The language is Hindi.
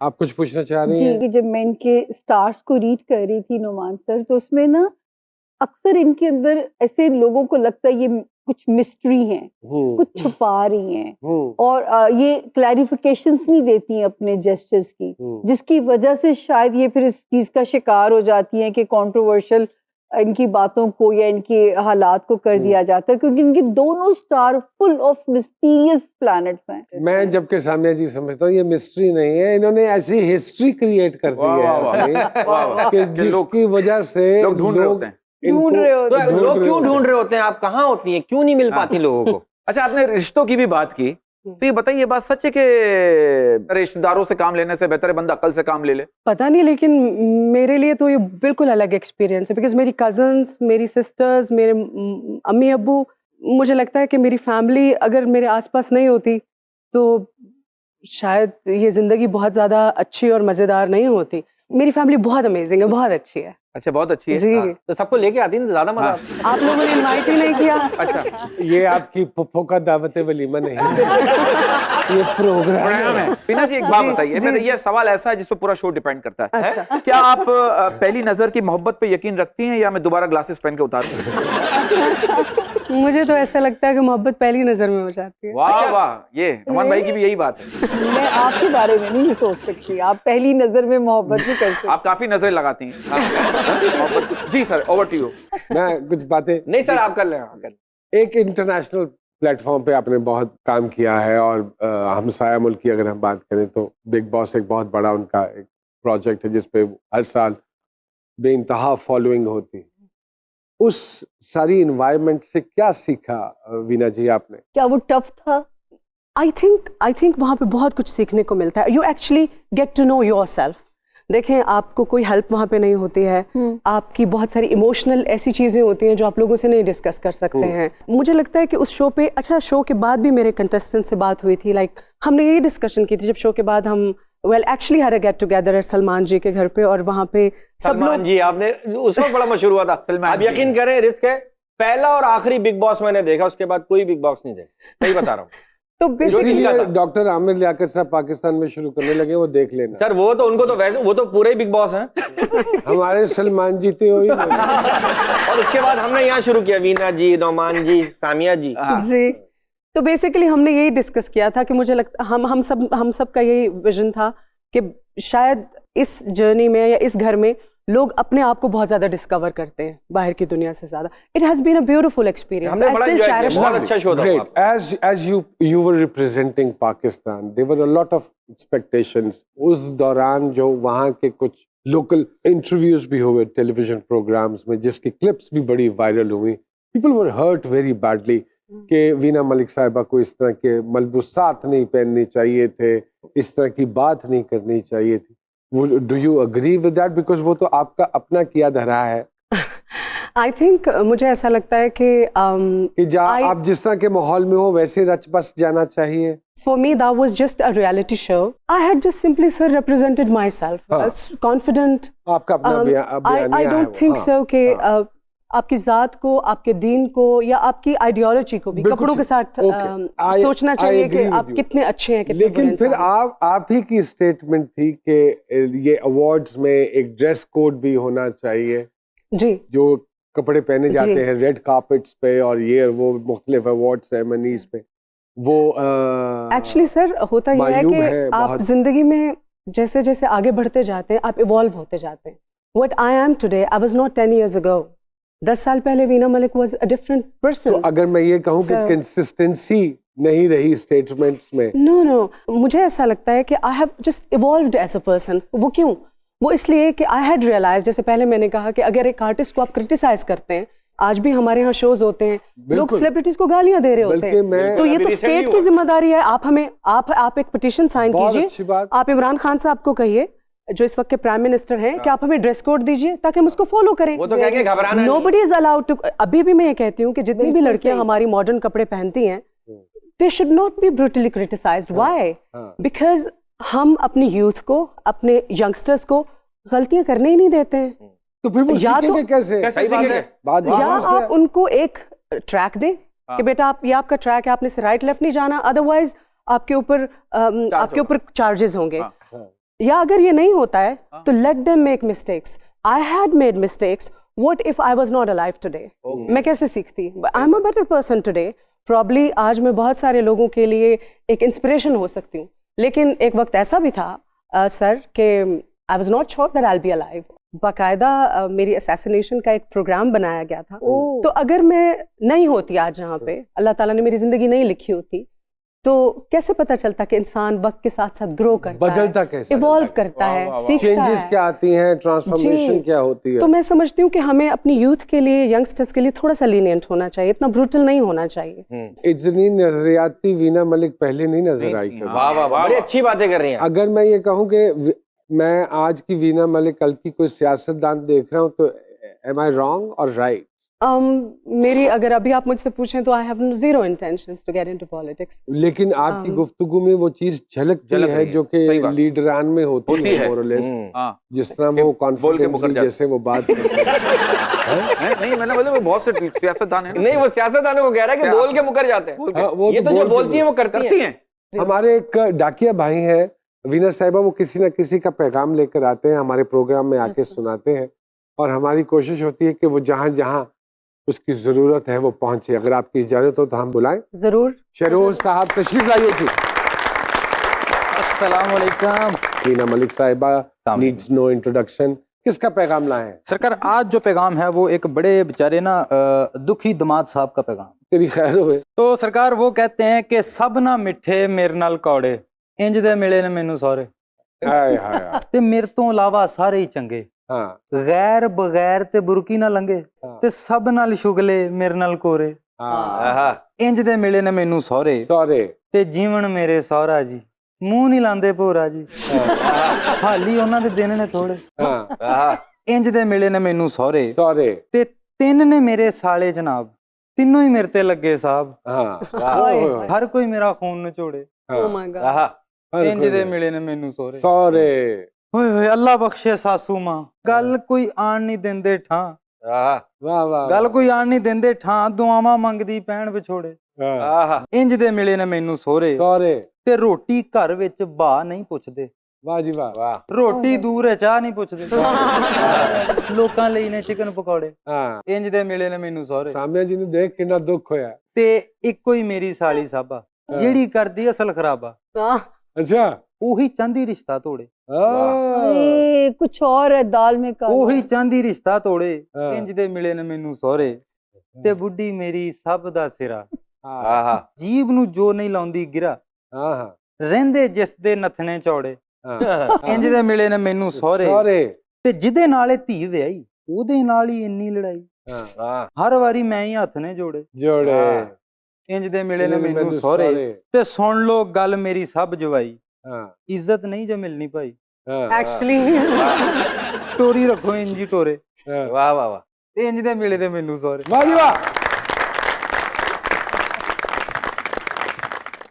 आप कुछ पूछना चाह रही जी हैं? कि जब मैं इनके स्टार्स को रीड कर रही थी नोमान सर, तो उसमें ना अक्सर इनके अंदर ऐसे लोगों को लगता है ये कुछ मिस्ट्री है, कुछ छुपा रही हैं और ये क्लैरिफिकेशंस नहीं देती हैं अपने जेस्चर्स की, जिसकी वजह से शायद ये फिर इस चीज का शिकार हो जाती हैं कि कंट्रोवर्शियल इनकी बातों को या इनके हालात को कर दिया जाता है, क्योंकि इनके दोनों star full of mysterious planets हैं। मैं जबकि सामने जी समझता हूँ ये मिस्ट्री नहीं है, इन्होंने ऐसी हिस्ट्री क्रिएट कर दी है कि जिसकी वजह से लोग ढूंढ रहे होते हैं। लोग क्यों ढूंढ रहे होते हैं? आप कहाँ होती हैं, क्यों नहीं मिल पाती लोगों को? अच्छा, आपने रिश्तों की भी बात की, तो ये बताइए, बात सच है कि रिश्तेदारों से काम लेने से बेहतर है बंदा अकल से काम ले ले? पता नहीं, लेकिन मेरे लिए तो ये बिल्कुल अलग एक्सपीरियंस है, बिकॉज मेरी कजन्स, मेरी सिस्टर्स, मेरे अम्मी अब्बू, मुझे लगता है कि मेरी फैमिली अगर मेरे आसपास नहीं होती तो शायद ये जिंदगी बहुत ज्यादा अच्छी और मजेदार नहीं होती। मेरी फैमिली बहुत अमेजिंग है, बहुत अच्छी है। अच्छा, बहुत अच्छी है जी। तो सबको लेके आती है, ज्यादा मजा आता है। आप लोगों ने इनवाइट ही नहीं किया। अच्छा, ये आपकी पुप्पो का दावत वलीमा नहीं है, ये प्रोग्राम है। बीना जी, एक बात बताइए, मेरा ये सवाल ऐसा है जिस पर पूरा शो डिपेंड करता है। अच्छा। क्या आप पहली नजर की मोहब्बत पे यकीन रखती हैं या मैं दोबारा ग्लासेस पहन के उतारूं? मुझे तो ऐसा लगता है कि मोहब्बत पहली नजर में हो जाती है। वाह वाह, ये नुमान भाई की भी यही बात है। मैं आपके बारे में नहीं सोच सकती, आप पहली नजर में मोहब्बत नहीं कर सकती। आप काफी नजरें लगाती हैं। जी सर, ओवर टू यू। मैं कुछ बातें नहीं सर, आप कर लें। एक इंटरनेशनल प्लेटफॉर्म पे आपने बहुत काम किया है और हमसाया मुल्क की अगर हम बात करें तो बिग बॉस एक बहुत बड़ा उनका एक प्रोजेक्ट है जिसपे हर साल बेइंतहा फॉलोइंग होती है। उस सारी इन्वायरमेंट से क्या सीखा वीना जी आपने? क्या वो टफ था? आई थिंक वहाँ पे बहुत कुछ सीखने को मिलता है। You actually get to know yourself. देखें, आपको कोई हेल्प वहाँ पे नहीं होती है, आपकी बहुत सारी इमोशनल ऐसी चीज़ें होती हैं जो आप लोगों से नहीं डिस्कस कर सकते हैं। मुझे लगता है कि उस शो पे, अच्छा शो के बाद भी मेरे कंटेस्टेंट से बात हुई थी, लाइक हमने यही डिस्कशन की थी जब शो के बाद हम actually had a get together Salman ji के घर पे, और वहाँ पे सलमान जी आपने उस वक्त बड़ा मशहूर हुआ था। आप यकीन करें, रिस्क है, पहला और आखिरी बिग बॉस मैंने देखा, उसके बाद कोई बिग बॉस नहीं देखा, सही बता रहा हूँ। तो इसीलिए डॉक्टर आमिर लियाकत साहब पाकिस्तान में शुरू करने लगे, वो देख लेना सर। वो तो उनको तो वैसे वो तो पूरे ही बिग बॉस हैं। हमारे सलमान जीते हुए और उसके बाद हमने यहाँ शुरू किया, वीना जी, नौमान जी, सामिया जी। जी। तो बेसिकली हमने यही डिस्कस किया था कि मुझे लगता हम सब का यही विजन था कि शायद इस जर्नी में या इस घर में लोग अपने आप को बहुत ज्यादा डिस्कवर करते हैं बाहर की दुनिया से ज्यादा। It has been a beautiful experience. हमने बड़ा एंजॉय किया, बहुत अच्छा शो था। Great. As you were representing Pakistan, there were a lot of expectations. उस दौरान जो वहाँ के कुछ लोकल इंटरव्यूज भी हुए टेलीविजन प्रोग्राम्स में, जिसकी क्लिप्स भी बड़ी वायरल हुई, people were hurt very badly कि वीना मलिक साहिबा को इस तरह के मलबूसात नहीं पहनने चाहिए थे, इस तरह की बात नहीं करनी चाहिए थी। Do you agree with that? Because वो तो आपका अपना किया धरा है। आई थिंक मुझे ऐसा लगता है कि आप जिस तरह के माहौल में हो वैसे रच बस जाना चाहिए। For me, that was just a reality show. I had just simply, sir, represented myself, confident. आपका अपना I don't think so कि आपकी जात को, आपके दीन को या आपकी आइडियोलॉजी को भी कपड़ों के साथ सोचना चाहिए कि आप कितने अच्छे हैं, कितने लेकिन फिर आप ही की स्टेटमेंट थी कि ये अवार्ड्स में एक ड्रेस कोड भी होना चाहिए जी, जो कपड़े पहने जाते हैं रेड कार्पेट्स पे और ये वो मुख्तलिफ अवार्ड सेरेमनीज पे, वो एक्चुअली सर होता यह है कि आप जिंदगी में जैसे जैसे आगे बढ़ते जाते हैं आप इवॉल्व होते जाते हैं। What I am today, I was not 10 years ago. 10 साल पहले Veena Malik was a different person. So, अगर मैं ये कहूँ कि कंसिस्टेंसी नहीं रही स्टेटमेंट्स में, no, मुझे ऐसा लगता है कि I have just evolved as a person. वो क्यों? वो इसलिए कि I had realized, जैसे पहले मैंने कहा कि अगर एक आर्टिस्ट को आप क्रिटिसाइज करते हैं, आज भी हमारे यहाँ शोज होते हैं, लोग सेलिब्रिटीज को गालियां दे रहे होते हैं, तो ये तो स्टेट की जिम्मेदारी है। आप एक पिटीशन साइन कीजिए, आप इमरान खान साहब को कहिए जो इस वक्त के प्राइम मिनिस्टर हैं कि आप हमें ड्रेस कोड दीजिए ताकि हम उसको फॉलो करें। वो तो कहेंगे घबराना नहीं। Nobody is allowed to। अभी भी मैं ये कहती हूँ कि जितनी भी लड़कियां हमारी मॉडर्न कपड़े पहनती हैं, they should not be brutally criticized. Why? Because हम अपनी यूथ को, अपने यंगस्टर्स को गलतियां करने ही नहीं देते हैं। तो फिर वो सीखेंगे कैसे? या आप उनको एक ट्रैक दें कि बेटा आप, ये आपका ट्रैक है, आपने से राइट लेफ्ट नहीं जाना, अदरवाइज आपके ऊपर चार्जेस होंगे। या अगर ये नहीं होता है हाँ। तो let them make mistakes. I had made mistakes. What if I was not alive today? मैं कैसे सीखती? I am a better person today. Probably आज मैं बहुत सारे लोगों के लिए एक इंस्पिरेशन हो सकती हूँ. लेकिन एक वक्त ऐसा भी था सर कि I was not sure that I will be alive. बाकायदा मेरी असैसिनेशन का एक प्रोग्राम बनाया गया था. ओह। तो अगर मैं नहीं होती आज यहाँ पे, अल्लाह ताला ने मेरी जिंदगी नहीं लिखी होती, तो कैसे पता चलता कि इंसान वक्त के साथ साथ ग्रो करता बदलता है, कैसे? इवॉल्व करता वाह, है, वाह, वाह। सीखता चेंजेस है. क्या आती हैं, ट्रांसफॉर्मेशन जी। क्या होती है? तो मैं समझती हूँ कि हमें अपनी यूथ के लिए, यंगस्टर्स के लिए थोड़ा सा लीनियंट होना चाहिए, इतना ब्रूटल नहीं होना चाहिए. इतनी नजरियाती वीना मलिक पहले नहीं नजर आई नहीं, कभी। वाह वाह वाह, बड़ी अच्छी बातें कर रही हैं. अगर मैं ये कहूँ कि मैं आज की वीना मलिक कल की कोई सियासतदान देख रहा हूँ तो एम आई रॉन्ग और राइट? मेरी अगर अभी आप मुझसे पूछें तो I have zero intentions to get into politics. लेकिन आपकी गुफ्तगू में वो चीज झलकती झलक है रही है, जो कि सही बात। लीडरान में होती है more or less। हाँ जिस तरह वो बोल के मुकर कॉन्फिडेंटली जाते। जैसे वो बात करते हैं। नहीं मैंने बोला वो बहुत से सियासतदान है ना, नहीं, वो सियासतदानों को कह रहा है कि क्या? बोल के मुकर जाते हैं. बोल के हाँ, वो ये तो जो बोल के बोलती है वो करती करती हैं. हैं. हमारे एक डाकिया भाई हैं वीना साहिबा, वो किसी न किसी का पैगाम लेकर आते हैं, हमारे प्रोग्राम में आके सुनाते हैं और हमारी कोशिश होती है कि वो जहाँ जहाँ उसकी जरूरत है वो पहुंचे। अगर आपकी इजाजत हो तो हम बुलाएं जरूर. शरोज साहब, तशरीफ लाइए जी। अस्सलाम वालेकुम। वीना मलिक साहिबा नीड्स नो इंट्रोडक्शन। किसका पैगाम लाए हैं? सरकार आज जो पैगाम है वो एक बड़े बेचारे ना दुखी दमाद साहब का पैगाम। तेरी खैर होए। तो सरकार वो कहते हैं कि सब ना मिठे मेरे नाल कौड़े, इंज दे मिले ने मैनू सारे, हाय हाय हाय। ते मेरे तो इलावा सारे ही चंगे, हाँ गैर बगैर ते बुरकी ना लंगे, हाँ। ते सब नाल शुगले मेरे नाल कोरे, हाँ आहा, इंज दे मिले ने मैनू सारे, सॉरी। ते जीवन मेरे सौरा जी, मूंह नहीं लांदे भोरा जी, हाली ਉਹਨਾਂ ਦੇ ਦਿਨ ਨੇ ਥੋੜੇ, हाँ आहा, इंज दे मिले ने मैनू सारे, सॉरी। ते ਤਿੰਨ ਨੇ ਮੇਰੇ ਸਾਲੇ ਜਨਾਬ, ਤਿੰਨੋਂ ਹੀ ਮੇਰੇ ਤੇ ਲੱਗੇ ਸਾਹਿਬ, हाँ वाह, ओए होए। ਹਰ ਕੋਈ ਮੇਰਾ ਖੂਨ ਨਚੋੜੇ, Oh हाँ my God. आहा, हर ਇੰਜ कोई ਦੇ में। ਮਿਲੇ ਨੇ ਮੈਨੂੰ ਸੋਰੇ, सॉरी। ਓਏ ਹੋਏ ਅੱਲਾ ਬਖਸ਼ੇ ਸਾਸੂ ਮਾਂ, ਗੱਲ ਕੋਈ ਆਣ ਨਹੀਂ ਦਿੰਦੇ ਠਾਂ, आहा, वाह वाह। ਗੱਲ ਕੋਈ ਆਣ ਨਹੀਂ ਦਿੰਦੇ ਠਾਂ, ਦੁਆਵਾਂ ਮੰਗਦੀ ਪੈਣ ਵਿਛੋੜੇ, हाँ आहा, ਇੰਜ ਦੇ ਮਿਲੇ ਨੇ ਮੈਨੂੰ ਸੋਰੇ, सॉरी। ਤੇ ਰੋਟੀ ਘਰ ਵਿੱਚ ਬਾ ਨਹੀਂ ਪੁੱਛਦੇ, वाह जी वाह। वाह, ਰੋਟੀ ਦੂਰ ਹੈ ਚਾਹ ਨਹੀਂ ਪੁੱਛਦੇ, ਲੋਕਾਂ ਲਈ ਨੇ ਚਿਕਨ ਪਕੌੜੇ, हाँ ਇੰਜ ਦੇ ਮਿਲੇ ਨੇ ਮੈਨੂੰ ਸੋਰੇ, सामने जी ने देख कितना दुख होया। ਤੇ ਇੱਕੋ ਹੀ ਮੇਰੀ ਸਾਲੀ ਸਾਬਾ, ਜਿਹੜੀ ਕਰਦੀ ਅਸਲ ਖਰਾਬਾ, हाँ, अच्छा। ਉਹੀ ਚਾਹੁੰਦੀ ਰਿਸ਼ਤਾ ਤੋੜੇ, हाँ। अरे कुछ और है दाल में का ਉਹੀ ਚਾਹੁੰਦੀ ਰਿਸ਼ਤਾ ਤੋੜੇ, ਹਾਂ। ਇੰਜ ਦੇ ਮਿਲੇ ਨੇ ਮੈਨੂੰ ਸੋਹਰੇ, ਤੇ ਬੁੱਢੀ ਮੇਰੀ ਸਭ ਦਾ ਸਿਰਾ, हाँ आहा, ਜੀਬ ਨੂੰ ਜੋ ਨਹੀਂ ਲਾਉਂਦੀ ਗਿਰਾ, हाँ ਰਹਿੰਦੇ ਜਿਸ ਦੇ ਨਥਣੇ ਚੌੜੇ, हाँ। ਇੰਜ ਦੇ ਮਿਲੇ ਨੇ ਮੈਨੂੰ ਸੋਹਰੇ, सॉरी। ਤੇ ਜਿਹਦੇ ਨਾਲ ਇਹ ਧੀ ਵਿਆਹੀ, ਉਹਦੇ ਨਾਲ ਹੀ ਇੰਨੀ ਲੜਾਈ, हाँ वाह, ਹਰ ਵਾਰੀ ਮੈਂ ਹੀ ਹੱਥ ਨੇ ਜੋੜੇ, जोड़े। हाँ। ਇੰਜ ਦੇ ਮਿਲੇ ਨੇ मैंने ਮੈਨੂੰ ਸੋਹਰੇ, सॉरी। ਤੇ ਸੁਣ ਲੋ ਗੱਲ ਮੇਰੀ ਸਭ ਜਵਾਈ, हाँ ਇੱਜ਼ਤ ਨਹੀਂ ਜੇ ਮਿਲਣੀ ਭਾਈ, हाँ actually ਟੋਰੀ ਰੱਖੋ ਇੰਜੀ ਟੋਰੇ, हाँ। वाह वाह वाह. ਤੇ ਇੰਜ ਦੇ ਮਿਲੇ ਤੇ ਮੈਨੂੰ ਸੋਹਰੇ। वाह जी वाह।